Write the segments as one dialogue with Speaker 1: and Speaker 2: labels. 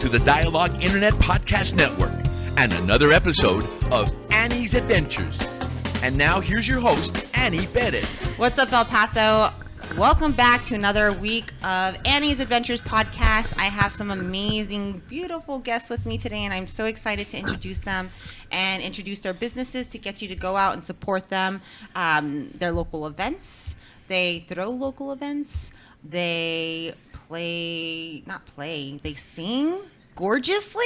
Speaker 1: to the Dialogue Internet Podcast Network and another episode of Annie's Adventures. And now here's your host, Annie Perez.
Speaker 2: What's up, El Paso? Welcome back to another week of Annie's Adventures podcast. I have some amazing, beautiful guests with me today, and I'm so excited to introduce them and introduce their businesses to get you to go out and support them. Their local events. They throw local events. They they sing gorgeously.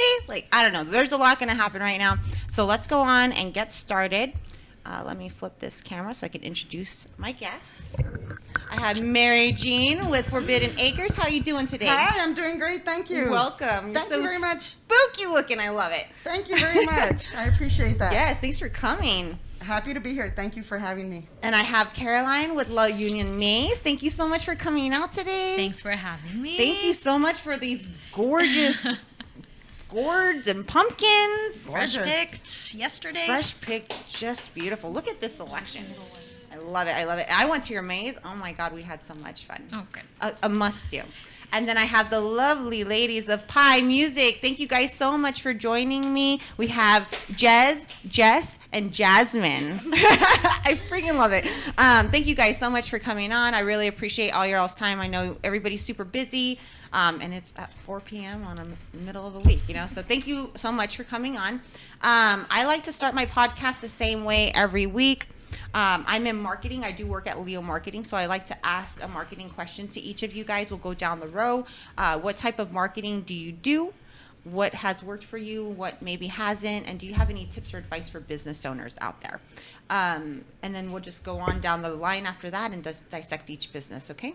Speaker 2: I don't know. There's a lot going to happen right now. So let's go on and get started. Let me flip this camera so I can introduce my guests. I have Mary Jean with Forbidden Acres. How are you doing today?
Speaker 3: Hi, I'm doing great. Thank you.
Speaker 2: Welcome.
Speaker 3: Thank you very much.
Speaker 2: Spooky looking. I love it.
Speaker 3: Thank you very much. I appreciate that.
Speaker 2: Yes, thanks for coming.
Speaker 3: Happy to be here. Thank you for having me.
Speaker 2: And I have Caroline with La Union Maze. Thank you so much for coming out today.
Speaker 4: Thanks for having me.
Speaker 2: Thank you so much for these gorgeous gourds and pumpkins.
Speaker 4: Fresh picked yesterday.
Speaker 2: Fresh picked, just beautiful. Look at this selection. I love it. I love it. I went to your maze. Oh my God, we had so much fun.
Speaker 4: Oh, good.
Speaker 2: A must do. And then I have the lovely ladies of Pie Music. Thank you guys so much for joining me. We have Jess, and Jasmine. I freaking love it. Thank you guys so much for coming on. I really appreciate all your all's time. I know everybody's super busy, and it's at 4 p.m. on the middle of the week, so thank you so much for coming on. I like to start my podcast the same way every week. I'm in marketing. I do work at Leo Marketing, so I like to ask a marketing question to each of you guys. We'll go down the row. What type of marketing do you do? What has worked for you? What maybe hasn't? And do you have any tips or advice for business owners out there? And then we'll just go on down the line after that and dissect each business, okay?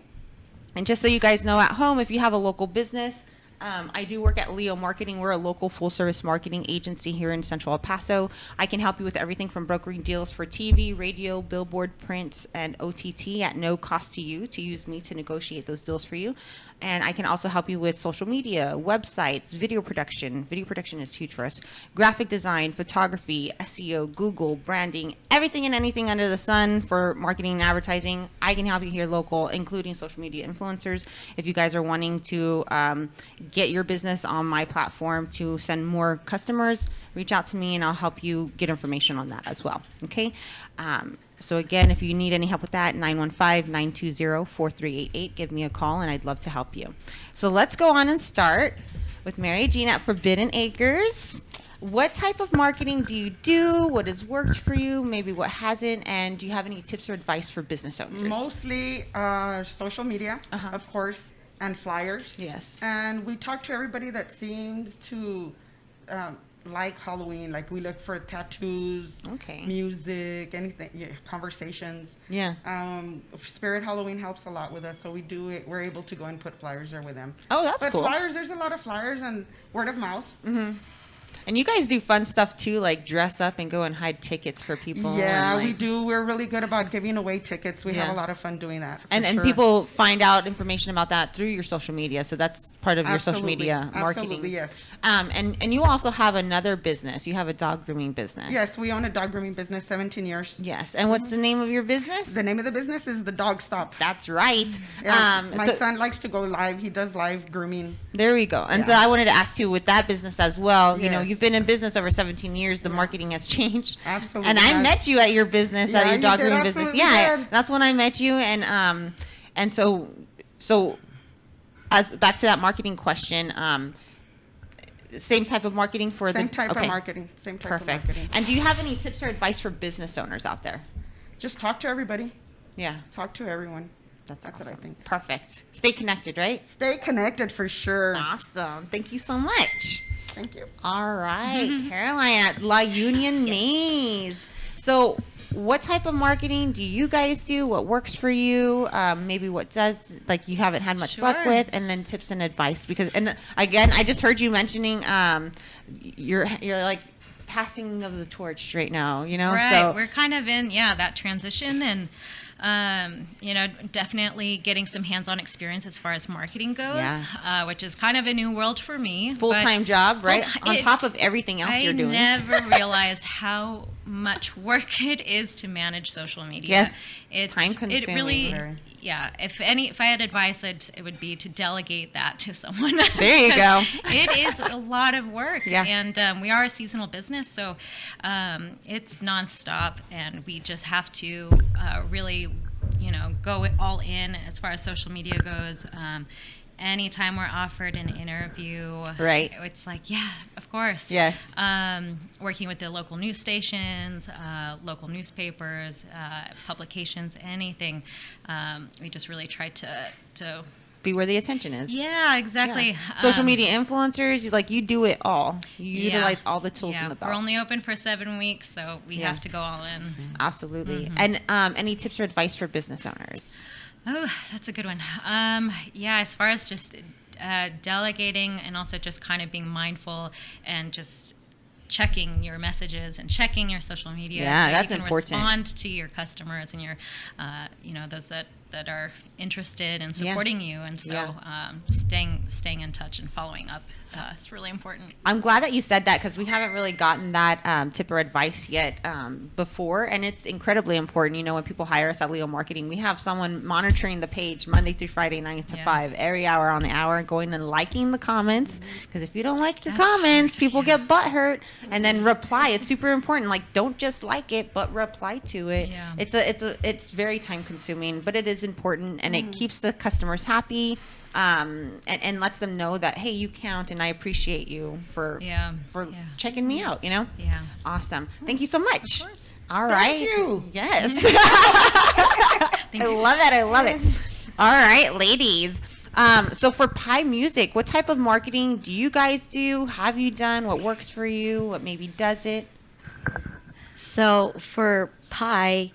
Speaker 2: And just so you guys know at home, if you have a local business, I do work at Leo Marketing. We're a local full-service marketing agency here in Central El Paso. I can help you with everything from brokering deals for TV, radio, billboard, print, and OTT at no cost to you to use me to negotiate those deals for you. And I can also help you with social media, websites, video production. Video production is huge for us. Graphic design, photography, SEO, Google, branding, everything and anything under the sun for marketing and advertising. I can help you here local, including social media influencers. If you guys are wanting to get your business on my platform to send more customers, reach out to me and I'll help you get information on that as well. Okay. So again, if you need any help with that, 915-920-4388. Give me a call and I'd love to help you. So let's go on and start with Mary Jean at Forbidden Acres. What type of marketing do you do? What has worked for you? Maybe what hasn't? And do you have any tips or advice for business owners?
Speaker 3: Mostly social media, of course, and flyers.
Speaker 2: Yes.
Speaker 3: And we talk to everybody that seems to like Halloween. Like we look for tattoos, music, anything, conversations.
Speaker 2: Yeah.
Speaker 3: Spirit Halloween helps a lot with us, so we do it. We're able to go and put flyers there with them.
Speaker 2: Oh, that's cool.
Speaker 3: But flyers, there's a lot of flyers and word of mouth.
Speaker 2: Mm-hmm. And you guys do fun stuff too, like dress up and go and hide tickets for people.
Speaker 3: Yeah,
Speaker 2: and
Speaker 3: we do. We're really good about giving away tickets. We have a lot of fun doing that.
Speaker 2: And people find out information about that through your social media. So that's part of your social media marketing.
Speaker 3: Absolutely, yes.
Speaker 2: And you also have another business. You have a dog grooming business.
Speaker 3: Yes, we own a dog grooming business, 17 years.
Speaker 2: Yes. And what's the name of your business?
Speaker 3: The name of the business is The Dog Stop.
Speaker 2: That's right.
Speaker 3: Yeah, my son likes to go live. He does live grooming.
Speaker 2: There we go. And so I wanted to ask you with that business as well.
Speaker 3: Yes.
Speaker 2: You've been in business over 17 years. The marketing has changed.
Speaker 3: Absolutely.
Speaker 2: And I met you at your business, at your dog grooming business. Yeah,
Speaker 3: did.
Speaker 2: that's when I met you. And so as back to that marketing question, same type of marketing for
Speaker 3: Same type of marketing.
Speaker 2: Perfect. And do you have any tips or advice for business owners out there?
Speaker 3: Just talk to everybody.
Speaker 2: Yeah.
Speaker 3: Talk to everyone.
Speaker 2: That's
Speaker 3: what I think.
Speaker 2: Perfect. Stay connected, right?
Speaker 3: Stay connected for sure.
Speaker 2: Awesome. Thank you so much.
Speaker 3: Thank you.
Speaker 2: All right. Caroline at La Union Maze. So what type of marketing do you guys do? What works for you? Maybe what does, you haven't had much luck with, and then tips and advice. And again, I just heard you mentioning you're like passing of the torch right now,
Speaker 4: Right.
Speaker 2: So
Speaker 4: we're kind of in, that transition and definitely getting some hands-on experience as far as marketing goes, which is kind of a new world for me.
Speaker 2: Full-time job, right? On top of everything else you're doing.
Speaker 4: I never realized how much work it is to manage social media.
Speaker 2: Yes,
Speaker 4: it's
Speaker 2: time-consuming.
Speaker 4: It really, if I had advice, it would be to delegate that to someone.
Speaker 2: There you go.
Speaker 4: It is a lot of work,
Speaker 2: yeah.
Speaker 4: And we are a seasonal business, so it's nonstop, and we just have to really, go all in as far as social media goes. Anytime we're offered an interview,
Speaker 2: right?
Speaker 4: It's like, yeah, of course.
Speaker 2: Yes.
Speaker 4: Working with the local news stations, local newspapers, publications, anything. We just really try to
Speaker 2: be where the attention is.
Speaker 4: Yeah, exactly.
Speaker 2: Yeah. Social media influencers, you do it all. You utilize all the tools in the belt.
Speaker 4: We're only open for 7 weeks, so we have to go all in.
Speaker 2: Mm-hmm. Absolutely. And any tips or advice for business owners?
Speaker 4: Oh, that's a good one. As far as just delegating, and also just kind of being mindful and just checking your messages and checking your social media.
Speaker 2: Yeah,
Speaker 4: so
Speaker 2: that's
Speaker 4: you can
Speaker 2: important.
Speaker 4: Respond to your customers and your, those that are interested in supporting you. And so staying in touch and following up is really important.
Speaker 2: I'm glad that you said that, because we haven't really gotten that tip or advice yet before, and it's incredibly important. When people hire us at Leo Marketing, we have someone monitoring the page Monday through Friday, 9 to 5, every hour on the hour, going and liking the comments, because if you don't like your comments, people get butthurt, and then reply. It's super important. Don't just like it, but reply to it.
Speaker 4: Yeah.
Speaker 2: It's very time consuming, but it is important, and it keeps the customers happy. And lets them know that, hey, you count, and I appreciate you for checking me out, Yeah. Awesome. Thank you so much.
Speaker 4: Of course.
Speaker 2: All right.
Speaker 3: Thank you.
Speaker 2: Yes.
Speaker 4: Thank you.
Speaker 2: I love it. All right, ladies. So for Pie Music, what type of marketing do you guys do? Have you done? What works for you? What maybe doesn't?
Speaker 5: So for Pie,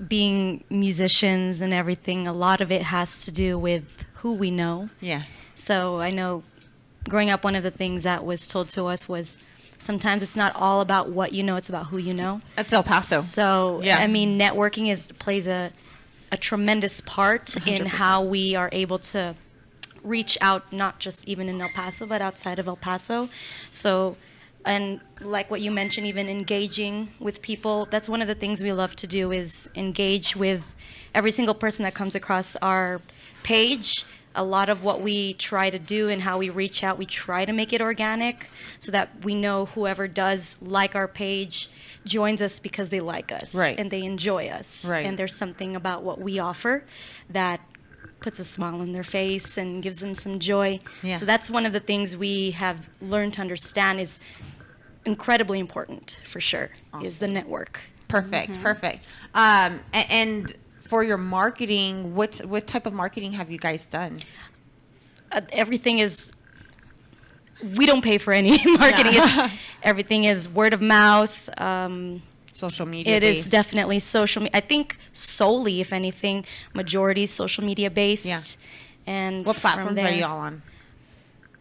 Speaker 5: being musicians and everything, a lot of it has to do with who we know.
Speaker 2: Yeah.
Speaker 5: So I know growing up, one of the things that was told to us was sometimes it's not all about what you know, it's about who you know.
Speaker 2: That's El Paso.
Speaker 5: So, networking plays a tremendous part
Speaker 2: 100%.
Speaker 5: in how we are able to reach out, not just even in El Paso, but outside of El Paso. So, and like what you mentioned, even engaging with people, that's one of the things we love to do, is engage with every single person that comes across our page. A lot of what we try to do and how we reach out, we try to make it organic so that we know whoever does like our page joins us because they like us,
Speaker 2: right,
Speaker 5: and they enjoy us.
Speaker 2: Right.
Speaker 5: And there's something about what we offer that puts a smile on their face and gives them some joy.
Speaker 2: Yeah.
Speaker 5: So that's one of the things we have learned to understand is incredibly important, for sure. Awesome. Is the network.
Speaker 2: Perfect. And for your marketing, what type of marketing have you guys done?
Speaker 5: Everything is, we don't pay for any marketing. It's, everything is word of mouth.
Speaker 2: Social media
Speaker 5: It
Speaker 2: based.
Speaker 5: is definitely social media. I think solely, if anything, majority social media based.
Speaker 2: Yeah.
Speaker 5: And
Speaker 2: what platforms
Speaker 5: there,
Speaker 2: are you all on?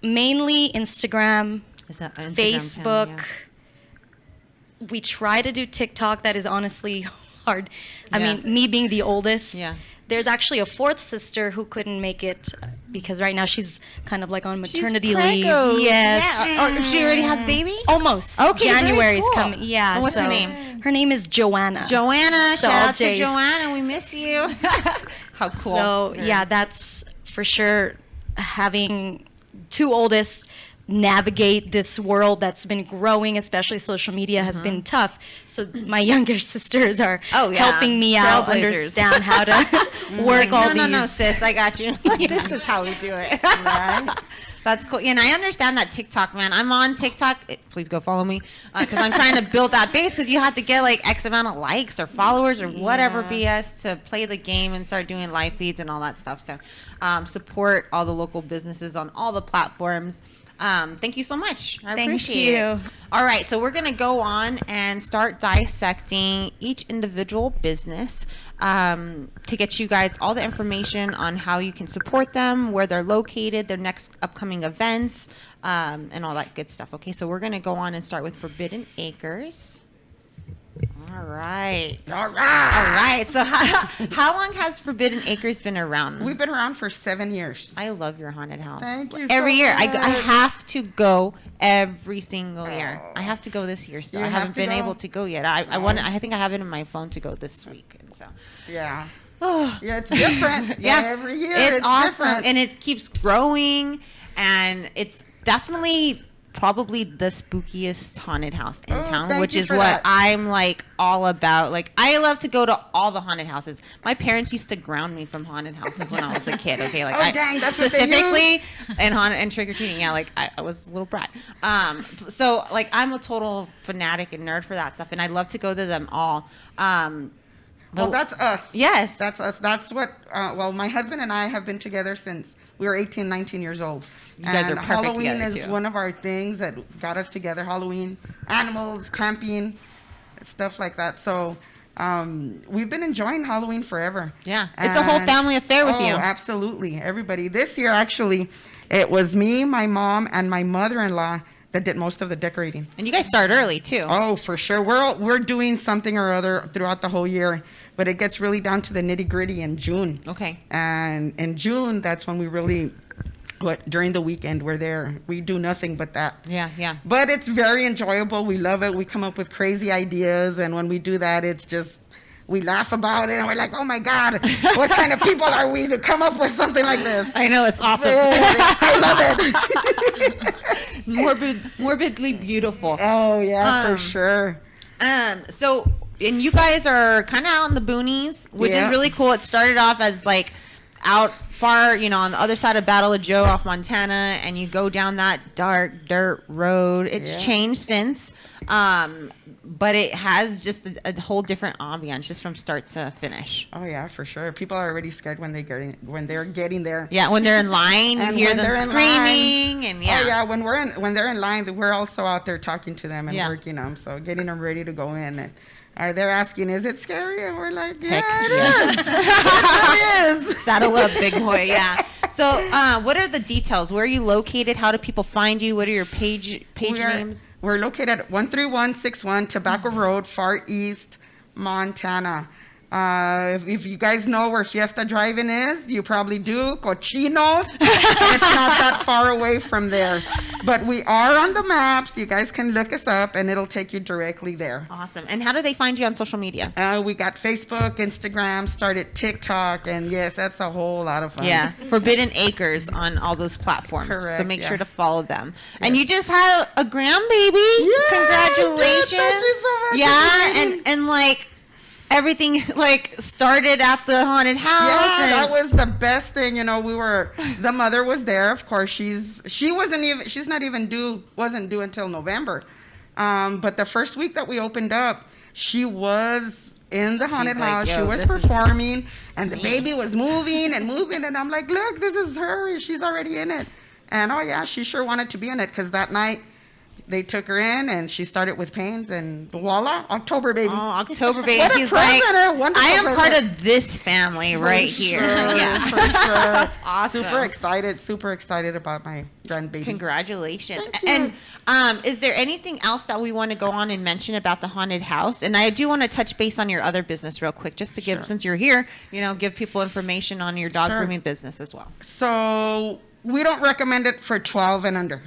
Speaker 5: Mainly Instagram,
Speaker 2: Is that Instagram,
Speaker 5: Facebook.
Speaker 2: yeah.
Speaker 5: We try to do TikTok. That is honestly hard. I mean, me being the oldest, there's actually a fourth sister who couldn't make it because right now she's kind of like on maternity leave. Yes.
Speaker 2: Yeah. She already has a baby?
Speaker 5: Almost.
Speaker 2: Okay,
Speaker 5: January's
Speaker 2: cool.
Speaker 5: coming. Yeah.
Speaker 2: And what's her name?
Speaker 5: Her name is Joanna.
Speaker 2: Joanna.
Speaker 5: So
Speaker 2: shout out to
Speaker 5: J's.
Speaker 2: Joanna. We miss you. How cool.
Speaker 5: So, yeah, that's for sure. Having two oldest navigate this world that's been growing, especially social media, has been tough. So my younger sisters are helping me out understand how to work all these.
Speaker 2: No, sis, I got you. This is how we do it. Right? That's cool. And I understand that TikTok, man. I'm on TikTok. Please go follow me because I'm trying to build that base because you have to get like X amount of likes or followers or whatever BS to play the game and start doing live feeds and all that stuff. So support all the local businesses on all the platforms. Thank you so much. I appreciate it. All right, so we're going to go on and start dissecting each individual business to get you guys all the information on how you can support them, where they're located, their next upcoming events, and all that good stuff. Okay, so we're going to go on and start with Forbidden Acres. All right. So how long has Forbidden Acres been around?
Speaker 3: We've been around for 7 years.
Speaker 2: I love your haunted house.
Speaker 3: Thank you
Speaker 2: every
Speaker 3: so
Speaker 2: year.
Speaker 3: much.
Speaker 2: I have to go every single year. I have to go this year still.
Speaker 3: You
Speaker 2: I
Speaker 3: have
Speaker 2: haven't
Speaker 3: to
Speaker 2: been
Speaker 3: go?
Speaker 2: able to go yet. I think I have it in my phone to go this week. And so
Speaker 3: Yeah. Yeah, it's different.
Speaker 2: Yeah,
Speaker 3: every year
Speaker 2: it's awesome,
Speaker 3: different.
Speaker 2: and it keeps growing, and it's definitely probably the spookiest haunted house in town,
Speaker 3: thank
Speaker 2: which
Speaker 3: you
Speaker 2: is
Speaker 3: for
Speaker 2: what
Speaker 3: that.
Speaker 2: I'm like all about. Like, I love to go to all the haunted houses. My parents used to ground me from haunted houses when I was a kid. Okay, like
Speaker 3: Dang, that's what they
Speaker 2: specifically and haunted and trick or treating. Yeah, like I was a little brat. So like I'm a total fanatic and nerd for that stuff, and I love to go to them all.
Speaker 3: Well, that's us.
Speaker 2: Yes.
Speaker 3: That's us. That's what, my husband and I have been together since we were 18, 19 years old.
Speaker 2: You guys are perfect
Speaker 3: Halloween
Speaker 2: together,
Speaker 3: is
Speaker 2: too.
Speaker 3: one of our things that got us together. Halloween, animals, camping, stuff like that. So we've been enjoying Halloween forever.
Speaker 2: Yeah. It's a whole family affair with you.
Speaker 3: Absolutely. Everybody. This year, actually, it was me, my mom, and my mother-in-law that did most of the decorating.
Speaker 2: And you guys start early, too.
Speaker 3: Oh, for sure. We're doing something or other throughout the whole year, but it gets really down to the nitty-gritty in June.
Speaker 2: Okay.
Speaker 3: And in June, that's when we really, during the weekend, we're there. We do nothing but that.
Speaker 2: Yeah, yeah.
Speaker 3: But it's very enjoyable. We love it. We come up with crazy ideas, and when we do that, it's just, we laugh about it, and we're like, oh my God, what kind of people are we to come up with something like this?
Speaker 2: I know, it's awesome.
Speaker 3: I love it.
Speaker 2: Morbidly beautiful.
Speaker 3: Oh, yeah, for sure.
Speaker 2: So, and you guys are kind of out in the boonies, which is really cool. It started off as like out far, on the other side of Battle of Joe off Montana, and you go down that dark dirt road. It's changed since, but it has just a whole different ambiance just from start to finish.
Speaker 3: Oh yeah, for sure. People are already scared when they're getting there.
Speaker 2: Yeah, when they're in line, you hear them screaming, and
Speaker 3: oh yeah, when they're in line, we're also out there talking to them and working them, so getting them ready to go in. And they're asking, "Is it scary?" And we're like, "Yeah,
Speaker 2: Heck,
Speaker 3: it
Speaker 2: yes.
Speaker 3: is. It is."
Speaker 2: Saddle up, big boy. Yeah. So, what are the details? Where are you located? How do people find you? What are your page names?
Speaker 3: We're located at 13161 Tobacco Road, Far East, Montana. If you guys know where Fiesta Drive-In is, you probably do. Cochinos. It's not that far away from there. But we are on the maps. You guys can look us up, and it'll take you directly there.
Speaker 2: Awesome. And how do they find you on social media?
Speaker 3: We got Facebook, Instagram, started TikTok, and yes, that's a whole lot of fun.
Speaker 2: Yeah, Forbidden Acres on all those platforms.
Speaker 3: Correct,
Speaker 2: So make
Speaker 3: yeah.
Speaker 2: sure to follow them. And you just had a grandbaby.
Speaker 3: Yeah,
Speaker 2: Congratulations.
Speaker 3: thank you so much.
Speaker 2: Yeah, and like everything like started at the haunted house.
Speaker 3: Yeah,
Speaker 2: and
Speaker 3: that was the best thing. The mother was there. Of course, she wasn't due until November. But the first week that we opened up, she was in the haunted house.
Speaker 2: Yo,
Speaker 3: she was performing, and the baby was moving, and I'm like, look, this is her. She's already in it. And oh yeah, she sure wanted to be in it, because that night they took her in, and she started with pains, and voila, October baby.
Speaker 2: Oh, October baby.
Speaker 3: What a
Speaker 2: She's like,
Speaker 3: present,
Speaker 2: I am part of this family right here. Yeah.
Speaker 3: For sure.
Speaker 2: That's awesome.
Speaker 3: Super excited about my grandbaby.
Speaker 2: Congratulations.
Speaker 3: Thank you.
Speaker 2: And is there anything else that we want to go on and mention about the haunted house? And I do want to touch base on your other business real quick, just to give, since you're here, give people information on your dog grooming business as well.
Speaker 3: So we don't recommend it for 12 and under.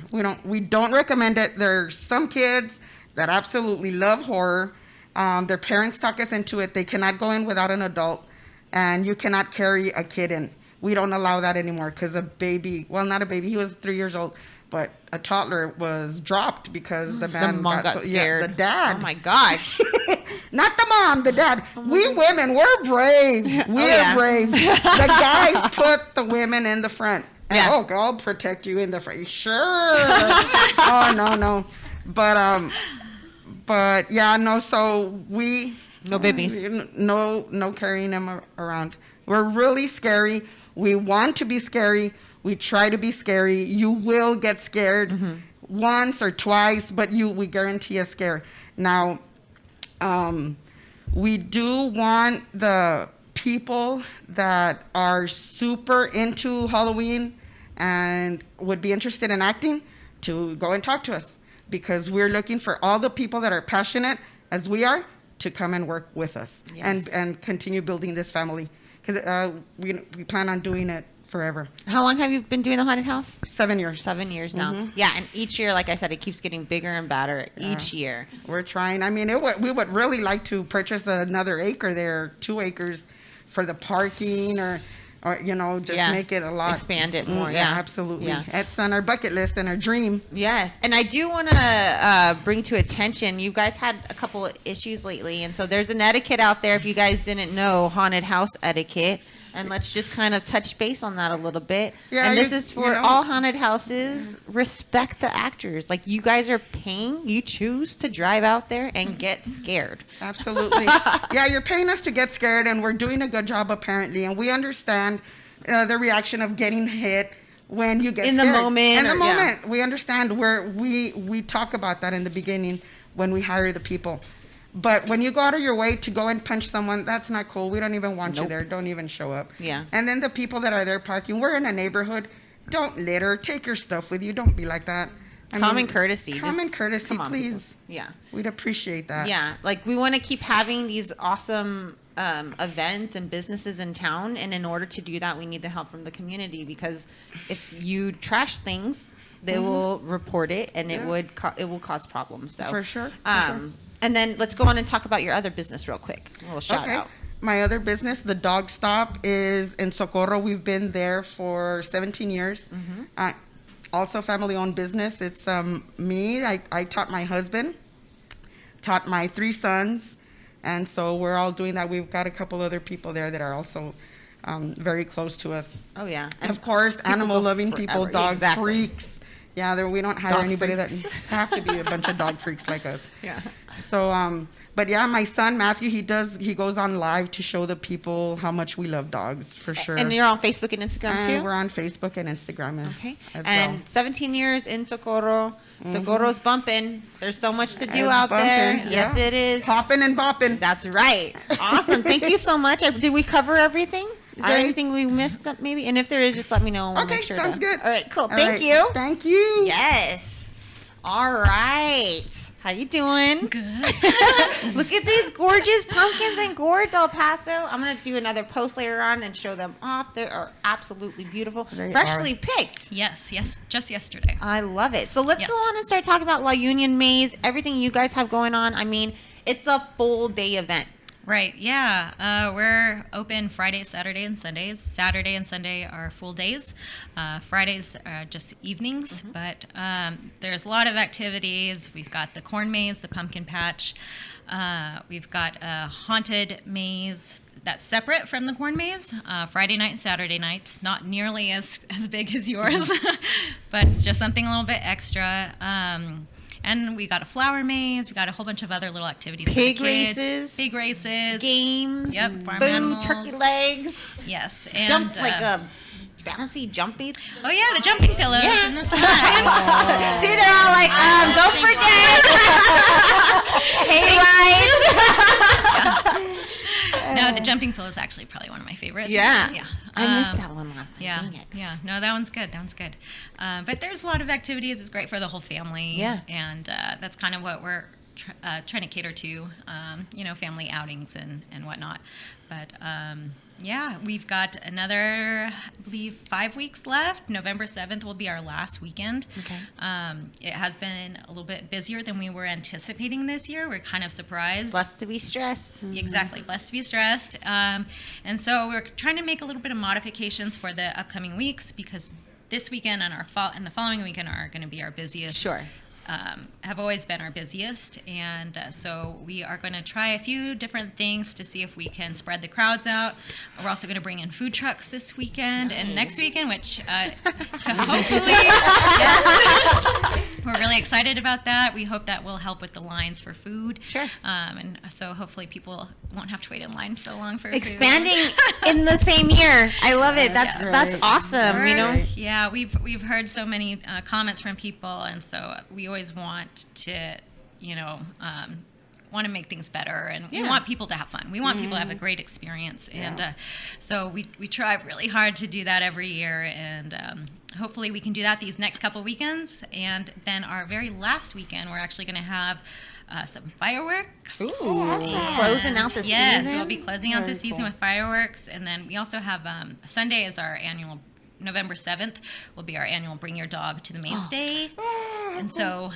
Speaker 3: We don't recommend it. There's some kids that absolutely love horror. Their parents talk us into it. They cannot go in without an adult, and you cannot carry a kid in. We don't allow that anymore, because a baby, well, not a baby, he was 3 years old, but a toddler was dropped because the man
Speaker 2: got scared.
Speaker 3: Yeah, the dad.
Speaker 2: Oh my gosh.
Speaker 3: Not the mom, the dad. We women, we're brave. We're brave. The guys put the women in the front. And, oh, God protect you in the front. Sure. Oh, no. But yeah, no, so
Speaker 2: no babies.
Speaker 3: No carrying them around. We're really scary. We want to be scary. We try to be scary. You will get scared once or twice, but we guarantee a scare. Now, we do want the people that are super into Halloween and would be interested in acting to go and talk to us, because we're looking for all the people that are passionate as we are to come and work with us and continue building this family, because we plan on doing it forever.
Speaker 2: How long have you been doing the haunted house?
Speaker 3: 7 years.
Speaker 2: 7 years now. Yeah, and each year, like I said, it keeps getting bigger and badder each year.
Speaker 3: We're trying. I mean, we would really like to purchase another acre there, 2 acres, for the parking or just make it a lot.
Speaker 2: Expand it more. Yeah,
Speaker 3: absolutely.
Speaker 2: Yeah.
Speaker 3: It's on our bucket list and our dream.
Speaker 2: Yes, and I do want to bring to attention, you guys had a couple of issues lately, and so there's an etiquette out there if you guys didn't know, haunted house etiquette, and let's just kind of touch base on that a little bit.
Speaker 3: Yeah,
Speaker 2: and this is for all haunted houses. Respect the actors. Like, you guys are paying, you choose to drive out there and get scared.
Speaker 3: Absolutely. Yeah, you're paying us to get scared, and we're doing a good job apparently, and we understand the reaction of getting hit when you get
Speaker 2: in
Speaker 3: scared.
Speaker 2: the moment.
Speaker 3: In the moment. We understand where we talk about that in the beginning when we hire the people. But when you go out of your way to go and punch someone, that's not cool. We don't even want you there. Don't even show up.
Speaker 2: Yeah.
Speaker 3: And then the people that are there parking, we're in a neighborhood. Don't litter. Take your stuff with you. Don't be like that.
Speaker 2: Common courtesy.
Speaker 3: Common courtesy,
Speaker 2: come on,
Speaker 3: please.
Speaker 2: people. Yeah.
Speaker 3: We'd appreciate that.
Speaker 2: Yeah. Like, we want to keep having these awesome events and businesses in town. And in order to do that, we need the help from the community, because if you trash things, they will report it, and it will cause problems. So
Speaker 3: For sure.
Speaker 2: And then let's go on and talk about your other business real quick. A little shout out.
Speaker 3: My other business, the Dog Stop, is in Socorro. We've been there for 17 years. Also family-owned business. It's me. I taught my husband, taught my 3 sons, and so we're all doing that. We've got a couple other people there that are also very close to us.
Speaker 2: Oh, yeah.
Speaker 3: And of course, animal-loving people, dog freaks. Yeah, we don't hire
Speaker 2: Dog
Speaker 3: anybody
Speaker 2: freaks.
Speaker 3: that have to be a bunch of dog freaks like us.
Speaker 2: Yeah.
Speaker 3: So, but yeah, my son Matthew, he goes on live to show the people how much we love dogs, for sure.
Speaker 2: And you're on Facebook and Instagram
Speaker 3: And
Speaker 2: too?
Speaker 3: we're on Facebook and Instagram.
Speaker 2: Okay.
Speaker 3: As
Speaker 2: And
Speaker 3: well.
Speaker 2: 17 years in Socorro. Socorro's bumping. There's so much to do
Speaker 3: It's
Speaker 2: out there.
Speaker 3: bumping,
Speaker 2: Yes,
Speaker 3: yeah.
Speaker 2: it is.
Speaker 3: Popping and bopping.
Speaker 2: That's right. Awesome. Thank you so much. Did we cover everything? Is there
Speaker 3: I-
Speaker 2: anything we missed maybe? And if there is, just let me know. We'll
Speaker 3: Okay,
Speaker 2: make sure
Speaker 3: sounds good.
Speaker 2: All right, cool.
Speaker 3: All
Speaker 2: Thank
Speaker 3: right,
Speaker 2: you.
Speaker 3: Thank you.
Speaker 2: Yes. All right. How you doing?
Speaker 4: Good.
Speaker 2: Look at these gorgeous pumpkins and gourds, El Paso. I'm going to do another post later on and show them off. They are absolutely beautiful.
Speaker 3: They
Speaker 2: Freshly picked.
Speaker 4: Yes, just yesterday.
Speaker 2: I love it. So let's
Speaker 4: Yes.
Speaker 2: go on and start talking about La Union Maze, everything you guys have going on. I mean, it's a full day event.
Speaker 4: Right, yeah. We're open Fridays, Saturday, and Sundays. Saturday and Sunday are full days. Fridays are just evenings, but there's a lot of activities. We've got the corn maze, the pumpkin patch. We've got a haunted maze that's separate from the corn maze. Friday night and Saturday night, not nearly as big as yours, but it's just something a little bit extra. And we got a flower maze. We got a whole bunch of other little activities.
Speaker 2: Pig
Speaker 4: for the kids.
Speaker 2: races.
Speaker 4: Pig races.
Speaker 2: Games.
Speaker 4: Yep, farm
Speaker 2: Food,
Speaker 4: animals.
Speaker 2: turkey legs.
Speaker 4: Yes. And,
Speaker 2: Jump like a bouncy jumpy.
Speaker 4: Oh, yeah, the jumping pillows
Speaker 2: Yeah.
Speaker 4: and the slides.
Speaker 2: See, they're all like, don't forget. Hay rides.
Speaker 4: No, the jumping pillow is actually probably one of my favorites.
Speaker 2: Yeah.
Speaker 4: Yeah.
Speaker 2: I missed that one last time.
Speaker 4: Yeah,
Speaker 2: Dang it.
Speaker 4: yeah. No, that one's good. That one's good. But there's a lot of activities. It's great for the whole family.
Speaker 2: Yeah.
Speaker 4: And that's kind of what we're trying to cater to, family outings and whatnot. But yeah, we've got another, I believe, 5 weeks left. November 7th will be our last weekend.
Speaker 2: Okay.
Speaker 4: It has been a little bit busier than we were anticipating this year. We're kind of surprised.
Speaker 2: Blessed to be stressed.
Speaker 4: Exactly, blessed to be stressed. And so we're trying to make a little bit of modifications for the upcoming weeks, because this weekend and the following weekend are going to be our busiest.
Speaker 2: Sure.
Speaker 4: Have always been our busiest, and so we are going to try a few different things to see if we can spread the crowds out. We're also going to bring in food trucks this weekend and next weekend, which to hopefully, yes. We're really excited about that. We hope that will help with the lines for food.
Speaker 2: Sure.
Speaker 4: And so hopefully people won't have to wait in line so long for
Speaker 2: Expanding in the same year. I love it. That's awesome.
Speaker 4: food.
Speaker 2: You know.
Speaker 4: Yeah, we've heard so many comments from people, and so we always want to, want to make things better, and we want people to have fun. We want people to have a great experience, and so we try really hard to do that every year, and hopefully we can do that these next couple weekends, and then our very last weekend we're actually going to have some fireworks.
Speaker 2: Ooh, closing out the
Speaker 4: Yes,
Speaker 2: season.
Speaker 4: we'll be closing out the
Speaker 3: Very
Speaker 4: season
Speaker 3: cool.
Speaker 4: with fireworks, and then we also have Sunday is our annual. November 7th will be our annual Bring Your Dog to the Maze Day. And so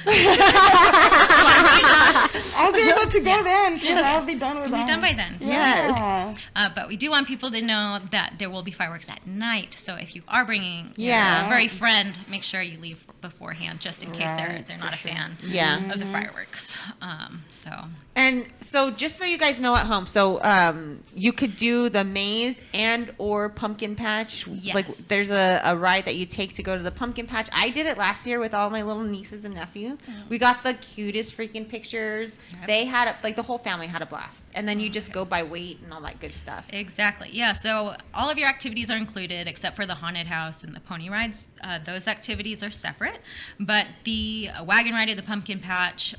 Speaker 3: I'll be able to go then, because I'll be done with
Speaker 4: we'll
Speaker 3: that.
Speaker 4: be done by then.
Speaker 2: Yes.
Speaker 4: But we do want people to know that there will be fireworks at night. So if you are bringing
Speaker 2: Yeah.
Speaker 4: a furry friend, make sure you leave beforehand, just in case they're not a fan
Speaker 2: Yeah.
Speaker 4: of the fireworks. So
Speaker 2: And so just so you guys know at home, so you could do the maze and or pumpkin patch.
Speaker 4: Yes.
Speaker 2: Like there's a ride that you take to go to the pumpkin patch. I did it last year with all my little nieces and nephews. We got the cutest freaking pictures.
Speaker 4: Yep.
Speaker 2: They had like the whole family had a blast. And then you just go by weight and all that good stuff.
Speaker 4: exactly, yeah. So all of your activities are included except for the haunted house and the pony rides. Those activities are separate, but the wagon ride of the pumpkin patch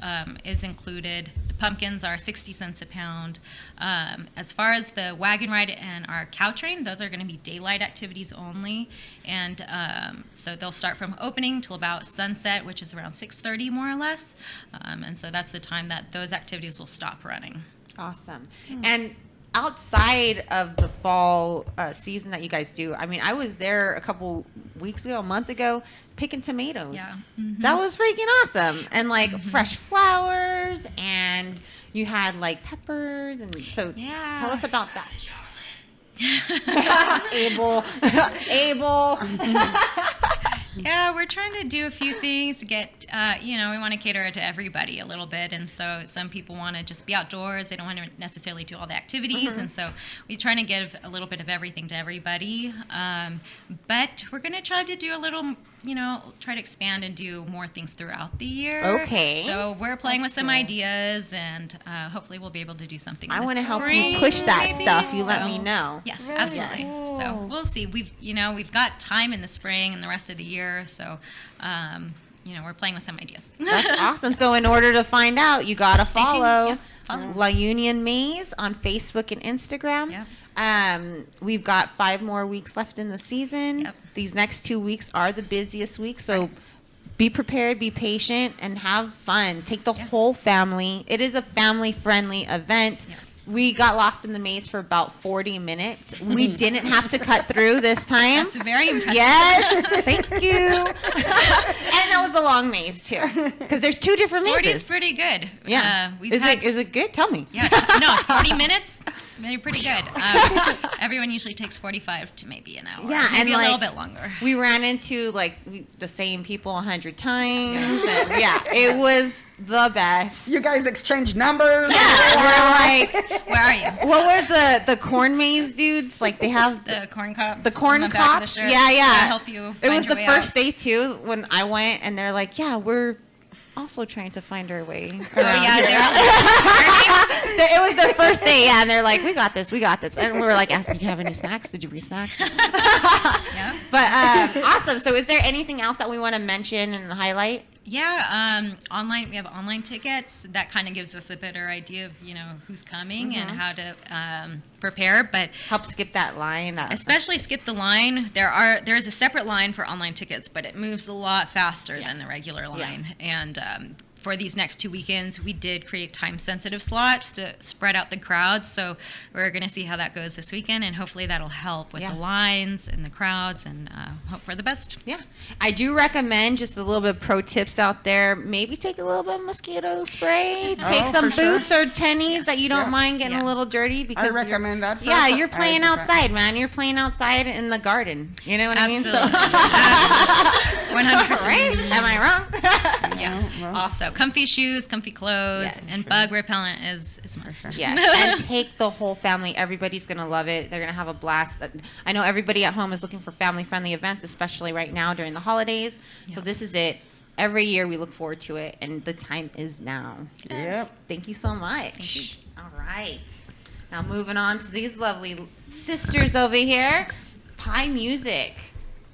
Speaker 4: is included. The pumpkins are 60 cents a pound. As far as the wagon ride and our cow train, those are going to be daylight activities only, and so they'll start from opening till about sunset, which is around 6:30 more or less, and so that's the time that those activities will stop running.
Speaker 2: Awesome. And outside of the fall season that you guys do, I mean, I was there a couple weeks ago, a month ago, picking tomatoes.
Speaker 4: Yeah.
Speaker 2: That was freaking awesome. And like fresh flowers, and you had like peppers. And so
Speaker 4: Yeah.
Speaker 2: tell us about that. Abel. Abel.
Speaker 4: Yeah, we're trying to do a few things to get, we want to cater to everybody a little bit. And so some people want to just be outdoors. They don't want to necessarily do all the activities. And so we're trying to give a little bit of everything to everybody. But we're going to try to do a little, try to expand and do more things throughout the year.
Speaker 2: Okay.
Speaker 4: So we're playing with some ideas, and hopefully we'll be able to do something in
Speaker 2: I
Speaker 4: the
Speaker 2: want to help
Speaker 4: spring,
Speaker 2: you push that
Speaker 4: maybe.
Speaker 2: stuff. You let
Speaker 4: So-
Speaker 2: me know.
Speaker 4: Yes,
Speaker 3: Very
Speaker 4: absolutely.
Speaker 3: cool.
Speaker 4: So we'll see. We've got time in the spring and the rest of the year. So, we're playing with some ideas.
Speaker 2: That's awesome. So in order to find out, you got to
Speaker 4: Stay tuned.
Speaker 2: follow
Speaker 4: Yeah, follow.
Speaker 2: La Union Maze on Facebook and Instagram.
Speaker 4: Yep.
Speaker 2: We've got 5 more weeks left in the season.
Speaker 4: Yep.
Speaker 2: These next 2 weeks are the busiest weeks. So be prepared, be patient, and have fun. Take the whole family. It is a family-friendly event.
Speaker 4: Yeah.
Speaker 2: We got lost in the maze for about 40 minutes. We didn't have to cut through this time.
Speaker 4: That's very impressive.
Speaker 2: Yes, thank you. And that was a long maze too, because there's 2 different
Speaker 4: 40
Speaker 2: mazes.
Speaker 4: is pretty good.
Speaker 2: Yeah,
Speaker 4: We've
Speaker 2: is
Speaker 4: had,
Speaker 2: it good? Tell me.
Speaker 4: Yeah, no, 40 minutes. They're pretty good. Everyone usually takes 45 to maybe an hour.
Speaker 2: Yeah,
Speaker 4: maybe
Speaker 2: and
Speaker 4: a little
Speaker 2: like,
Speaker 4: bit longer.
Speaker 2: We ran into the same people 100 times, and it was the best.
Speaker 3: You guys exchange numbers.
Speaker 2: Yeah, we're like,
Speaker 4: Where are you?
Speaker 2: what were the corn maze dudes? Like they have
Speaker 4: The corn cops.
Speaker 2: the corn
Speaker 4: on the back of the
Speaker 2: cops.
Speaker 4: shirt
Speaker 2: Yeah.
Speaker 4: to help you.
Speaker 2: It
Speaker 4: find
Speaker 2: was
Speaker 4: your
Speaker 2: the
Speaker 4: way
Speaker 2: first
Speaker 4: out.
Speaker 2: day too when I went, and they're like, yeah, we're also trying to find our way around
Speaker 4: Oh yeah,
Speaker 2: here.
Speaker 4: they're
Speaker 2: It was their first day, and they're like, we got this. And we were like, did you have any snacks? Did you bring snacks?
Speaker 4: yeah.
Speaker 2: But awesome. So is there anything else that we want to mention and highlight?
Speaker 4: Yeah, online. We have online tickets. That kind of gives us a better idea of who's coming and how to prepare. But
Speaker 2: Help skip that line.
Speaker 4: especially skip the line. There is a separate line for online tickets, but it moves a lot faster than the regular line. And for these next 2 weekends, we did create time-sensitive slots to spread out the crowds. So we're going to see how that goes this weekend, and hopefully that'll help with the lines and the crowds, and hope for the best.
Speaker 2: Yeah. I do recommend just a little bit of pro tips out there. Maybe take a little bit of mosquito spray. Take some
Speaker 3: for sure.
Speaker 2: boots or tennies that you don't mind getting a little dirty. Because
Speaker 3: I recommend that.
Speaker 2: Yeah, you're playing outside, man. You're playing outside in the garden. You know what I mean?
Speaker 4: Absolutely.
Speaker 2: So,
Speaker 4: 100%.
Speaker 2: right? Am I wrong?
Speaker 4: Yeah. Also, comfy shoes, comfy clothes,
Speaker 2: Yes.
Speaker 4: and bug repellent is must.
Speaker 2: Yes, and take the whole family. Everybody's going to love it. They're going to have a blast. I know everybody at home is looking for family-friendly events, especially right now during the holidays. So this is it. Every year we look forward to it, and the time is now.
Speaker 3: Yep.
Speaker 2: Thank you so much. Thank you. All right. Now moving on to these lovely sisters over here. Pie Music.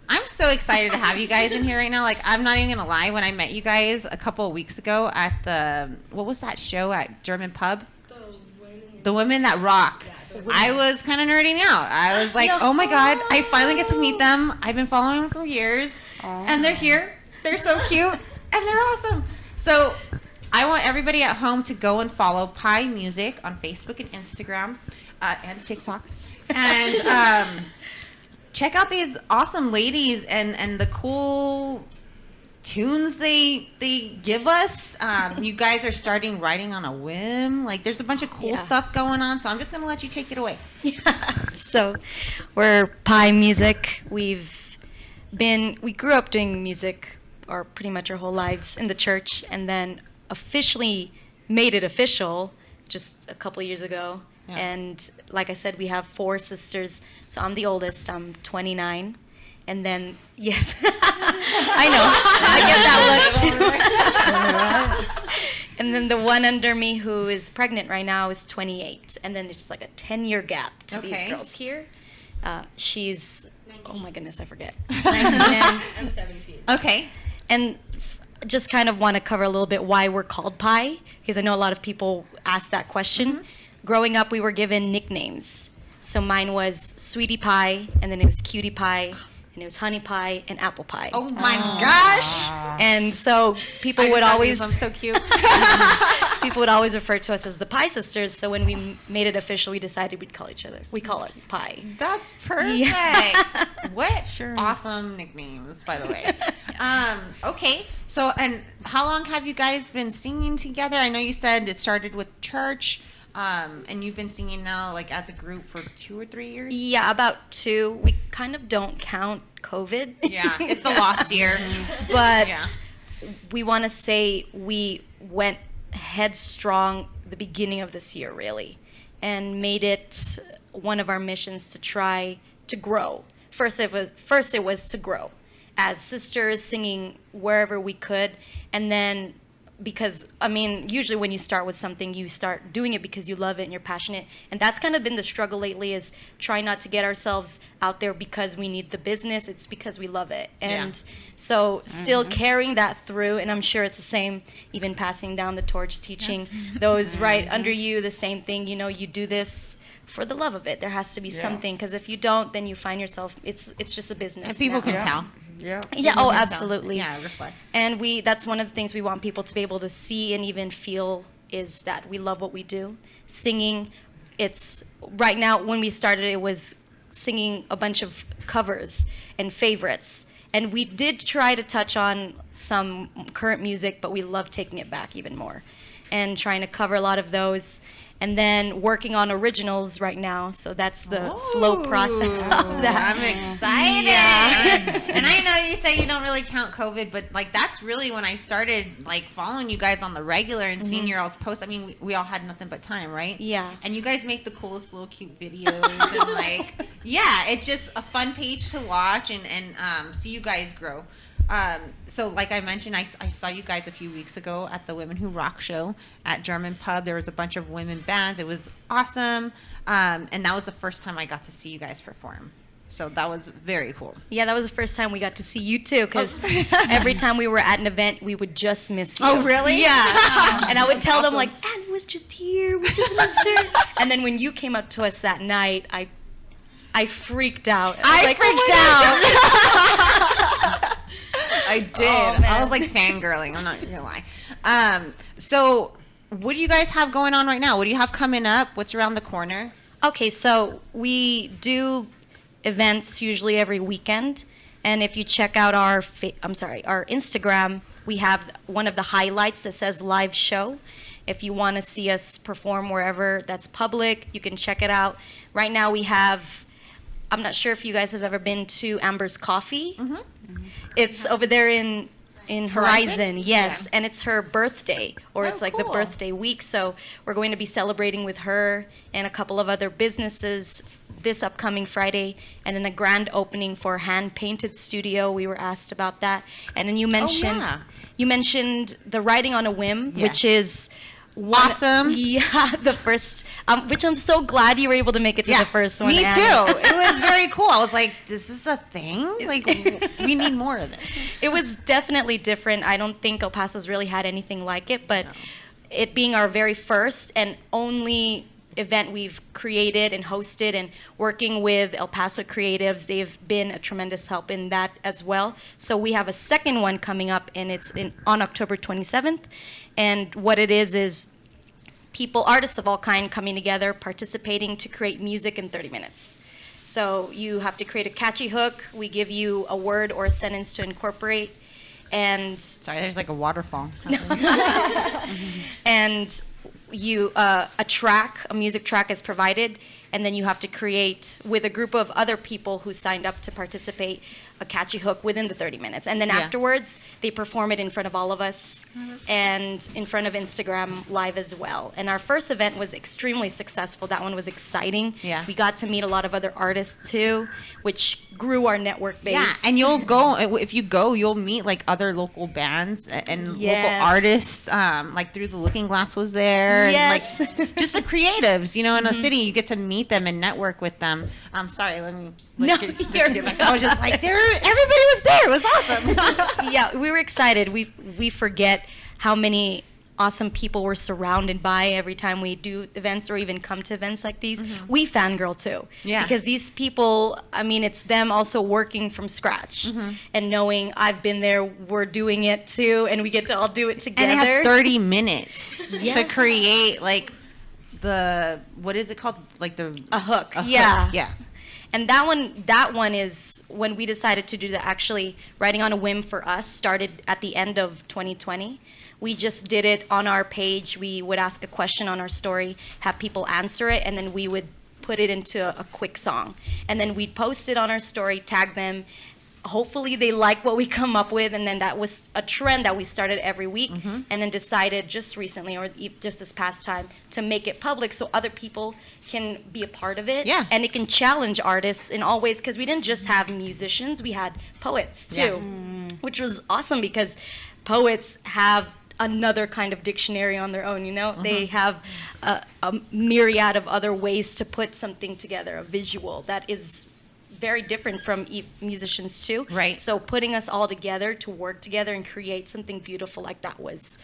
Speaker 2: I'm so excited to have you guys in here right now. Like, I'm not even going to lie. When I met you guys a couple of weeks ago at what was that show at German Pub? The Women That Rock. I was kind of nerding out. I was like, oh my God, I finally get to meet them. I've been following them for years. And they're here. They're so cute. And they're awesome. So I want everybody at home to go and follow Pie Music on Facebook and Instagram and TikTok. And check out these awesome ladies and the cool tunes they give us. You guys are starting writing on a whim. Like, there's a bunch of cool stuff going on. So I'm just gonna let you take it away.
Speaker 5: So we're Pie Music. We grew up doing music or pretty much our whole lives in the church, and then officially made it official just a couple of years ago. Yeah. And like I said, we have 4 sisters. So I'm the oldest. I'm 29. And then, yes, I know, I get that look too. And then the one under me who is pregnant right now is 28. And then it's like a 10-year gap to these girls here. She's, 19. Oh my goodness, I forget. 19 and
Speaker 6: I'm 17.
Speaker 2: Okay.
Speaker 5: And just kind of want to cover a little bit why we're called Pie, because I know a lot of people ask that question. Mm-hmm. Growing up, we were given nicknames. So mine was Sweetie Pie, and then it was Cutie Pie, and it was Honey Pie, and Apple Pie.
Speaker 2: Oh my gosh!
Speaker 5: And so people would always...
Speaker 2: I'm so cute.
Speaker 5: People would always refer to us as the Pie Sisters, so when we made it official, we decided we'd call us Pie.
Speaker 2: That's perfect. Yeah. What awesome nicknames, by the way. Okay, so, and how long have you guys been singing together? I know you said it started with church, and you've been singing now, like, as a group for 2 or 3 years?
Speaker 5: Yeah, about 2. We kind of don't count COVID.
Speaker 2: Yeah, it's a lost year.
Speaker 5: But we want to say we went headstrong the beginning of this year, really, and made it one of our missions to try to grow. First it was to grow as sisters, singing wherever we could, and then because, I mean, usually when you start with something, you start doing it because you love it and you're passionate. And that's kind of been the struggle lately, is trying not to get ourselves out there because we need the business. It's because we love it. And so still carrying that through, and I'm sure it's the same, even passing down the torch, teaching those right under you the same thing. You know, you do this for the love of it. There has to be something, because if you don't, then you find yourself, it's just a business.
Speaker 2: And people can tell.
Speaker 3: Yeah.
Speaker 5: Yeah. Oh, absolutely.
Speaker 2: Yeah, it reflects.
Speaker 5: And that's one of the things we want people to be able to see and even feel, is that we love what we do. Singing, it's right now, when we started, it was singing a bunch of covers and favorites. And we did try to touch on some current music, but we love taking it back even more and trying to cover a lot of those. And then working on originals right now, so that's the slow process of that.
Speaker 2: I'm excited. Yeah. And I know you say you don't really count COVID, but like that's really when I started like following you guys on the regular and seeing your all's posts. I mean, we all had nothing but time, right?
Speaker 5: Yeah.
Speaker 2: And you guys make the coolest little cute videos and like, yeah, it's just a fun page to watch and see you guys grow. So like I mentioned, I saw you guys a few weeks ago at the Women Who Rock show at German Pub. There was a bunch of women bands. It was awesome. And that was the first time I got to see you guys perform. So that was very cool.
Speaker 5: Yeah, that was the first time we got to see you too, because every time we were at an event, we would just miss you.
Speaker 2: Oh, really?
Speaker 5: Yeah. And I would tell them, like, Anne was just here. We just missed her. And then when you came up to us that night, I freaked out.
Speaker 2: I freaked out. I did.
Speaker 5: Oh,
Speaker 2: I was like fangirling. I'm not gonna lie. So what do you guys have going on right now? What do you have coming up? What's around the corner?
Speaker 5: Okay, so we do events usually every weekend, and if you check out our Instagram, we have one of the highlights that says live show. If you want to see us perform wherever that's public, you can check it out. Right now we have, I'm not sure if you guys have ever been to Amber's Coffee. Mm-hmm. It's over there in Horizon, yes, and it's her birthday, or it's like the birthday week, so we're going to be celebrating with her and a couple of other businesses this upcoming Friday, and then a grand opening for Hand Painted Studio. We were asked about that, and then you mentioned the Writing on a Whim, which is
Speaker 2: awesome.
Speaker 5: Yeah, the first, which I'm so glad you were able to make it to the first one.
Speaker 2: Me
Speaker 5: Annie.
Speaker 2: too. It was very cool. I was like, this is a thing? Like, we need more of this.
Speaker 5: It was definitely different. I don't think El Paso's really had anything like it, but it being our very first and only event we've created and hosted, and working with El Paso creatives, they've been a tremendous help in that as well. So we have a second one coming up, and it's on October 27th. And what it is people, artists of all kind, coming together, participating to create music in 30 minutes. So you have to create a catchy hook. We give you a word or a sentence to incorporate, And
Speaker 2: Sorry, there's like a waterfall.
Speaker 5: and you a music track is provided, and then you have to create with a group of other people who signed up to participate a catchy hook within the 30 minutes. And then afterwards, they perform it in front of all of us and in front of Instagram Live as well. And our first event was extremely successful. That one was exciting.
Speaker 2: Yeah.
Speaker 5: We got to meet a lot of other artists too, which grew our network base.
Speaker 2: Yeah, and you'll go, if you go, you'll meet like other local bands and local artists. Like Through the Looking Glass was there.
Speaker 5: Yes.
Speaker 2: And, like, just the creatives, you know, in a city, you get to meet them and network with them. I'm sorry, let me get back. I was just like, everybody was there. It was awesome.
Speaker 5: Yeah, we were excited. We forget how many awesome people we're surrounded by every time we do events or even come to events like these. We fangirl too.
Speaker 2: Yeah.
Speaker 5: Because these people, I mean, it's them also working from scratch and knowing I've been there, we're doing it too, and we get to all do it together.
Speaker 2: And they have 30 minutes to create like what is it called? Like
Speaker 5: a hook.
Speaker 2: Yeah.
Speaker 5: And that one is when we decided to do that, actually writing on a whim for us, started at the end of 2020. We just did it on our page. We would ask a question on our story, have people answer it, and then we would put it into a quick song. And then we'd post it on our story, tag them. Hopefully they like what we come up with, and then that was a trend that we started every week, and then decided just recently, or just this past time, to make it public so other people can be a part of it.
Speaker 2: Yeah.
Speaker 5: And it can challenge artists in all ways, because we didn't just have musicians, we had poets too, which was awesome because poets have another kind of dictionary on their own, you know? They have a myriad of other ways to put something together, a visual that is very different from musicians too.
Speaker 2: Right.
Speaker 5: So putting us all together to work together and create something beautiful like that was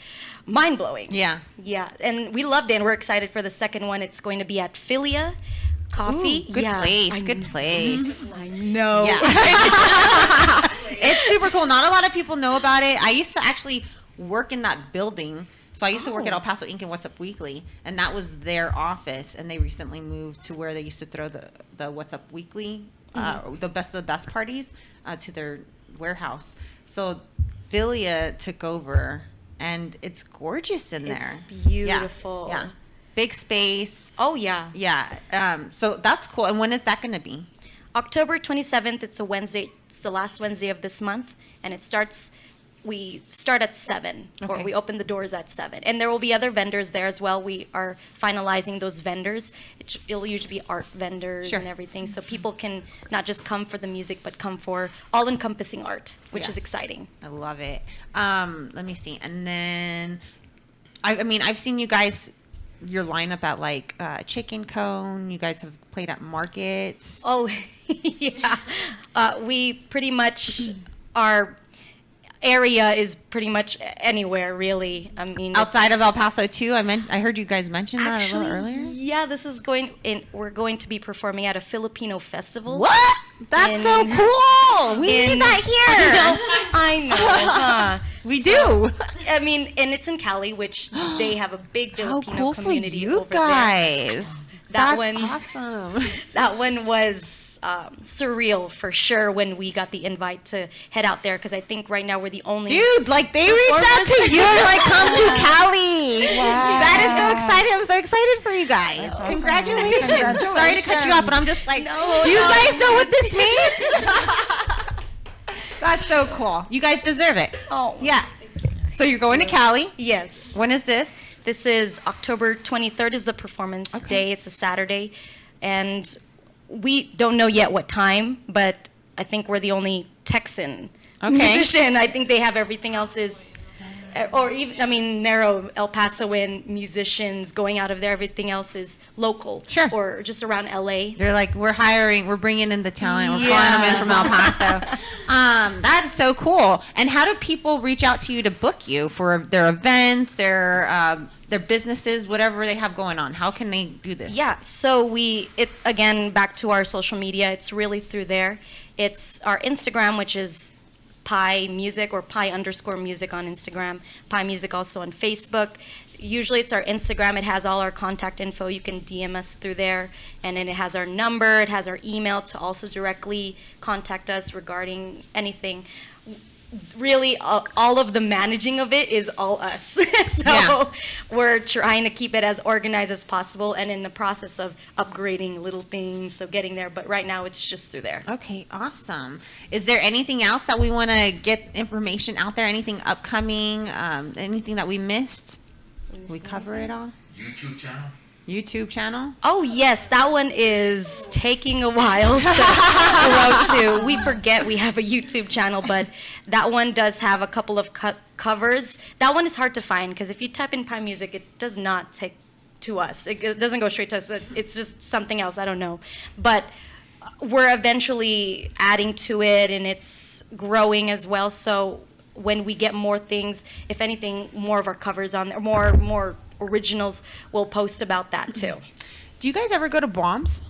Speaker 5: mind-blowing.
Speaker 2: Yeah.
Speaker 5: Yeah, and we loved it, and we're excited for the second one. It's going to be at Philia Coffee.
Speaker 2: Ooh, good place.
Speaker 5: I know.
Speaker 2: Yeah. It's super cool. Not a lot of people know about it. I used to actually work in that building. So I used to work at El Paso Ink and What's Up Weekly, and that was their office. And they recently moved to where they used to throw the What's Up Weekly, the best of the best parties, to their warehouse. So Philia took over, and it's gorgeous in there.
Speaker 5: It's beautiful.
Speaker 2: Yeah. Big space.
Speaker 5: Oh, yeah.
Speaker 2: Yeah. So that's cool. And when is that going to be?
Speaker 5: October 27th. It's a Wednesday. It's the last Wednesday of this month, and we start at 7, or
Speaker 2: Okay.
Speaker 5: we open the doors at 7. And there will be other vendors there as well. We are finalizing those vendors. It'll usually be art vendors and everything, so people can not just come for the music, but come for all-encompassing art, which is exciting.
Speaker 2: I love it. Let me see. And then, I mean, I've seen you guys, your lineup at like Chicken Cone. You guys have played at markets.
Speaker 5: Oh, yeah. We pretty much are... area is pretty much anywhere, really. I mean,
Speaker 2: Outside of El Paso too. I heard you guys mention that a little earlier.
Speaker 5: Yeah, we're going to be performing at a Filipino festival.
Speaker 2: What? That's so cool. We need that here.
Speaker 5: I know. Huh?
Speaker 2: We do.
Speaker 5: I mean, and it's in Cali, which they have a big
Speaker 2: How
Speaker 5: Filipino
Speaker 2: cool for
Speaker 5: community
Speaker 2: you
Speaker 5: over
Speaker 2: guys.
Speaker 5: That
Speaker 2: That's
Speaker 5: one-
Speaker 2: awesome.
Speaker 5: That one was surreal for sure when we got the invite to head out there, because I think right now we're the only
Speaker 2: Dude, like they reached out to you to like come to Cali. That is so exciting. I'm so excited for you guys. Congratulations. Sorry to cut you off, but I'm just like, do you guys know what this means? That's so cool. You guys deserve it.
Speaker 5: Oh.
Speaker 2: Yeah. So you're going to Cali.
Speaker 5: Yes.
Speaker 2: When is this?
Speaker 5: This is October 23rd is the performance day. It's a Saturday. And we don't know yet what time, but I think we're the only Texan musician. I think they have everything else is, or even, I mean, narrow El Pasoan musicians going out of there. Everything else is local.
Speaker 2: Sure.
Speaker 5: Or just around LA.
Speaker 2: They're like, we're bringing in the talent. We're calling them in from El Paso. That is so cool. And how do people reach out to you to book you for their events, their businesses, whatever they have going on? How can they do this?
Speaker 5: Yeah, so again, back to our social media, it's really through there. It's our Instagram, which is Pi Music, or Pi_music on Instagram, Pi Music also on Facebook. Usually it's our Instagram. It has all our contact info. You can DM us through there. And then it has our number. It has our email to also directly contact us regarding anything. really all of the managing of it is all us. So
Speaker 2: Yeah.
Speaker 5: we're trying to keep it as organized as possible, and in the process of upgrading little things, so getting there. But right now it's just through there.
Speaker 2: Okay, awesome. Is there anything else that we want to get information out there? Anything upcoming? Anything that we missed? We cover it all?
Speaker 1: YouTube channel?
Speaker 2: YouTube channel?
Speaker 5: Oh yes, that one is taking a while to grow to. We forget we have a YouTube channel, but that one does have a couple of covers. That one is hard to find because if you type in Pie Music, it does not take to us. It doesn't go straight to us. It's just something else. I don't know, but we're eventually adding to it, and it's growing as well. So when we get more things, if anything, more of our covers on there, more originals, we'll post about that too.
Speaker 2: Do you guys ever go to Blom's?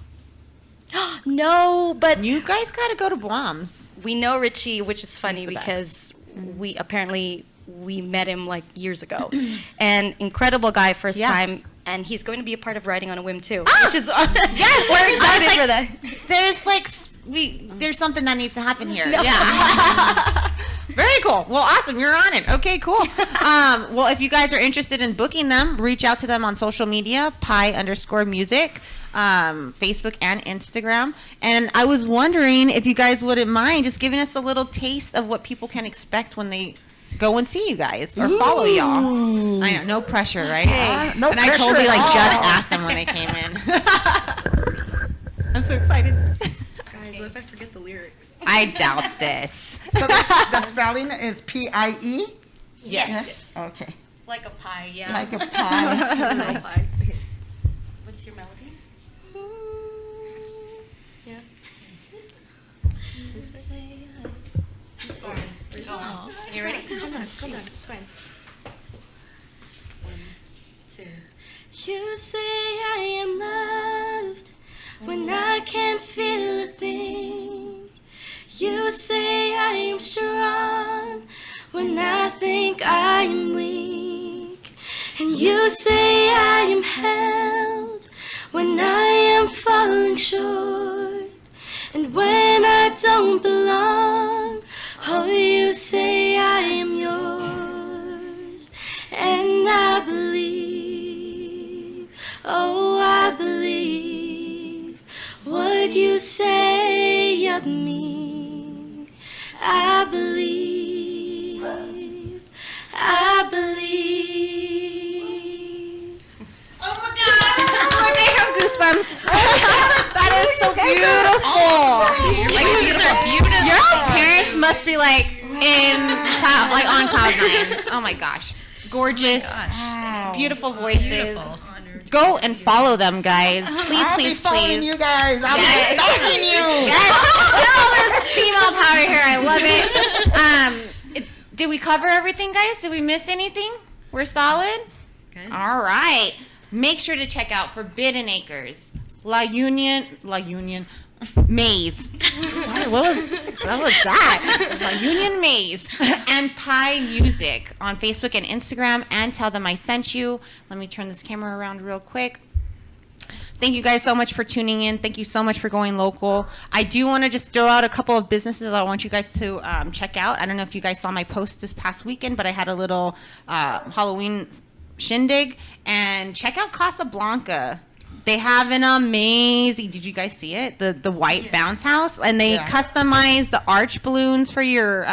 Speaker 5: No, but
Speaker 2: You guys got to go to Blom's.
Speaker 5: we know Richie, which is funny
Speaker 2: He's the
Speaker 5: because we met him like years ago, and incredible guy first
Speaker 2: Yeah.
Speaker 5: time, and he's going to be a part of Riding on a Whim too,
Speaker 2: Ah!
Speaker 5: which is
Speaker 2: Yes,
Speaker 5: we're excited
Speaker 2: I was
Speaker 5: for
Speaker 2: like,
Speaker 5: that.
Speaker 2: There's like there's something that needs to happen here. Yeah. Very cool. Well, awesome. You're on it. Okay, cool. Well, if you guys are interested in booking them, reach out to them on social media, pie_music, Facebook and Instagram. And I was wondering if you guys wouldn't mind just giving us a little taste of what people can expect when they go and see you guys or follow y'all. I know, no pressure, right?
Speaker 3: No
Speaker 2: and I
Speaker 3: pressure
Speaker 2: totally
Speaker 3: at
Speaker 2: like
Speaker 3: all.
Speaker 2: just asked them when they came in. I'm so excited.
Speaker 5: Guys, what if I forget the lyrics?
Speaker 2: I doubt this.
Speaker 3: So the spelling is P-I-E?
Speaker 2: Yes.
Speaker 3: Okay.
Speaker 5: Like a pie, yeah.
Speaker 3: Like a pie.
Speaker 5: Little pie. What's your melody? Yeah. You ready? Hold on, it's fine. 1, 2. You say I am loved when I can't feel a thing. You say I am strong when I think I am weak. And you say I am held when I am falling short. And when I don't belong, oh, you say I am yours. And I believe, oh, I believe what you say of me. I believe, I believe.
Speaker 2: Oh my God! Look, I have goosebumps. That is so beautiful.
Speaker 4: Like, these are beautiful.
Speaker 2: Your parents must be like on cloud nine. Oh my gosh, gorgeous, beautiful voices.
Speaker 4: Beautiful.
Speaker 2: Go and follow them, guys. Please,
Speaker 3: I'll
Speaker 2: please,
Speaker 3: be following
Speaker 2: please.
Speaker 3: you guys. I'll
Speaker 2: Yes.
Speaker 3: be stalking you.
Speaker 2: Yes. Look at all this female power here. I love it. Did we cover everything, guys? Did we miss anything? We're solid?
Speaker 4: Good.
Speaker 2: All right. Make sure to check out Forbidden Acres, La Union, Maze. Sorry, what was that? La Union Maze. And Pie Music on Facebook and Instagram, and tell them I sent you. Let me turn this camera around real quick. Thank you guys so much for tuning in. Thank you so much for going local. I do want to just throw out a couple of businesses that I want you guys to check out. I don't know if you guys saw my post this past weekend, but I had a little Halloween shindig. And check out Casablanca. They have an amazing, did you guys see it? The white bounce house. And they customize the arch balloons for your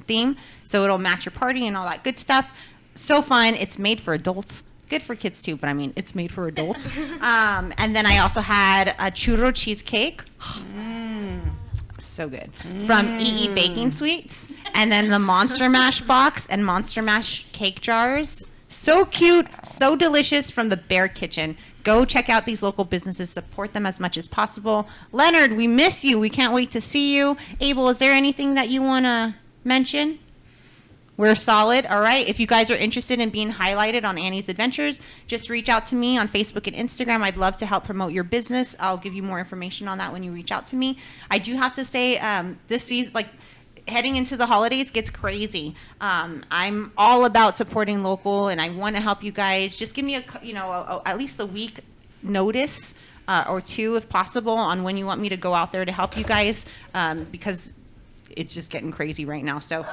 Speaker 2: theme. So it'll match your party and all that good stuff. So fun. It's made for adults. Good for kids too, but I mean, it's made for adults. And then I also had a churro cheesecake. So good. From EE Baking Sweets. And then the Monster Mash box and Monster Mash cake jars. So cute, so delicious from the Bear Kitchen. Go check out these local businesses, support them as much as possible. Leonard, we miss you. We can't wait to see you. Abel, is there anything that you want to mention? We're solid. All right. If you guys are interested in being highlighted on Annie's Adventures, just reach out to me on Facebook and Instagram. I'd love to help promote your business. I'll give you more information on that when you reach out to me. I do have to say, this season, like, heading into the holidays gets crazy. I'm all about supporting local, and I want to help you guys. Just give me at least a week notice or two, if possible, on when you want me to go out there to help you guys, because it's just getting crazy right now. So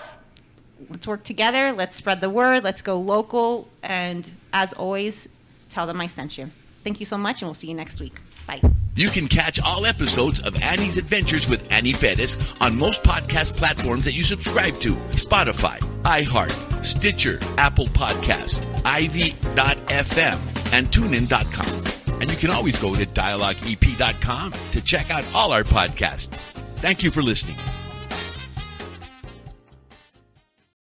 Speaker 2: let's work together. Let's spread the word. Let's go local. And as always, tell them I sent you. Thank you so much, and we'll see you next week. Bye.
Speaker 1: You can catch all episodes of Annie's Adventures with Annie Perez on most podcast platforms that you subscribe to: Spotify, iHeart, Stitcher, Apple Podcasts, Ivy.fm, and TuneIn.com. And you can always go to DialogueEP.com to check out all our podcasts. Thank you for listening.